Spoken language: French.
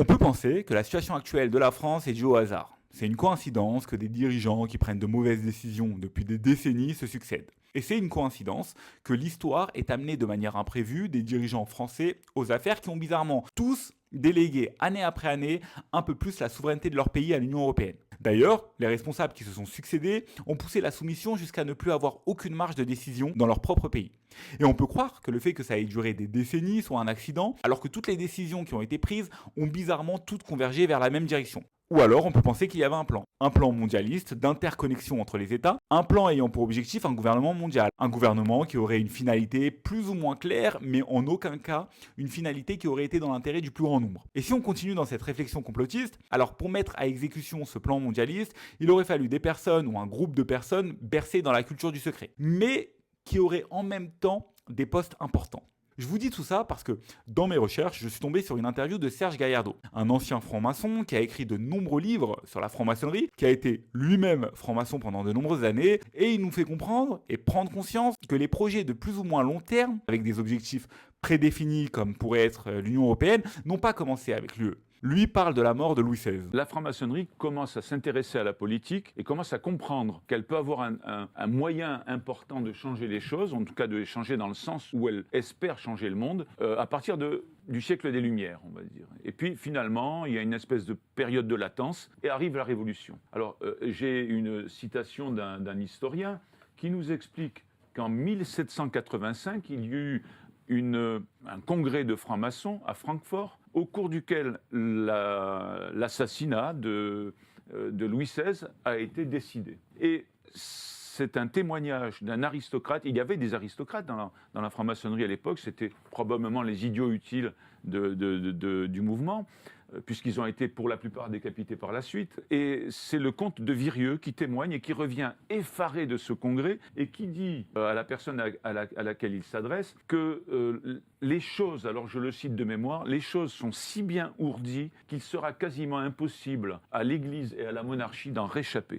On peut penser que la situation actuelle de la France est due au hasard. C'est une coïncidence que des dirigeants qui prennent de mauvaises décisions depuis des décennies se succèdent. Et c'est une coïncidence que l'histoire est amenée de manière imprévue des dirigeants français aux affaires qui ont bizarrement tous délégué année après année un peu plus la souveraineté de leur pays à l'Union européenne. D'ailleurs, les responsables qui se sont succédés ont poussé la soumission jusqu'à ne plus avoir aucune marge de décision dans leur propre pays. Et on peut croire que le fait que ça ait duré des décennies soit un accident, alors que toutes les décisions qui ont été prises ont bizarrement toutes convergé vers la même direction. Ou alors on peut penser qu'il y avait un plan mondialiste d'interconnexion entre les États, un plan ayant pour objectif un gouvernement mondial, un gouvernement qui aurait une finalité plus ou moins claire, mais en aucun cas une finalité qui aurait été dans l'intérêt du plus grand nombre. Et si on continue dans cette réflexion complotiste, alors pour mettre à exécution ce plan mondialiste, il aurait fallu des personnes ou un groupe de personnes bercées dans la culture du secret, mais qui auraient en même temps des postes importants. Je vous dis tout ça parce que dans mes recherches, je suis tombé sur une interview de Serge Gaillardeau, un ancien franc-maçon qui a écrit de nombreux livres sur la franc-maçonnerie, qui a été lui-même franc-maçon pendant de nombreuses années, et il nous fait comprendre et prendre conscience que les projets de plus ou moins long terme, avec des objectifs prédéfinis comme pourrait être l'Union européenne, n'ont pas commencé avec l'UE. Lui parle de la mort de Louis XVI. La franc-maçonnerie commence à s'intéresser à la politique et commence à comprendre qu'elle peut avoir un moyen important de changer les choses, en tout cas de les changer dans le sens où elle espère changer le monde, à partir du siècle des Lumières, on va dire. Et puis finalement, il y a une espèce de période de latence et arrive la Révolution. Alors j'ai une citation d'un historien qui nous explique qu'en 1785, il y a eu un congrès de francs-maçons à Francfort, au cours duquel l'assassinat de Louis XVI a été décidé. Et c'est un témoignage d'un aristocrate. Il y avait des aristocrates dans la franc-maçonnerie à l'époque, c'était probablement les idiots utiles du mouvement, puisqu'ils ont été pour la plupart décapités par la suite. Et c'est le comte de Virieu qui témoigne et qui revient effaré de ce congrès et qui dit à la personne à laquelle il s'adresse que les choses, alors je le cite de mémoire, les choses sont si bien ourdies qu'il sera quasiment impossible à l'Église et à la monarchie d'en réchapper.